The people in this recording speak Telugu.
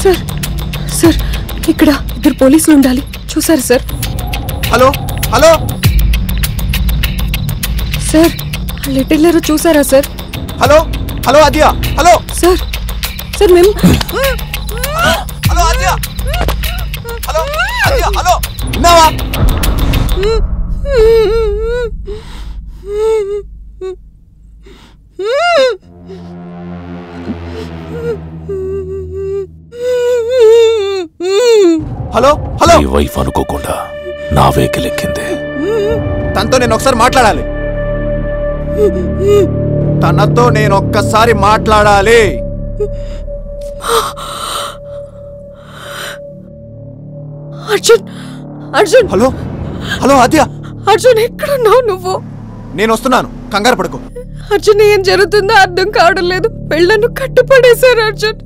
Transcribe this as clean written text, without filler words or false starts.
సార్ సార్ ఇక్కడ ఇద్దరు పోలీసులు ఉండాలి, చూసారు sir? Hello hello sir letter చూసారా సార్? హలో హలో ఆద్య, హలో సార్ సార్ మేము హలో ఆద్య, హలో ఆద్య, హలో ఉన్నావా? హలో హలో నీ వైఫ్ అనుకోకుండా నా వెహికల్ ఎక్కింది. తనతో నేను ఒకసారి మాట్లాడాలి. తనతో నేను ఒక్కసారి మాట్లాడాలి. అర్జున్ అర్జున్ హలో హలో ఆద్య, అర్జున్ ఎక్కడున్నావు నువ్వు? నేను వస్తున్నాను, కంగారు పడుకో. అర్జున్ ఏం జరుగుతుందో అర్థం కావడం లేదు, పెళ్ళను కట్టుపడేశారు అర్జున్.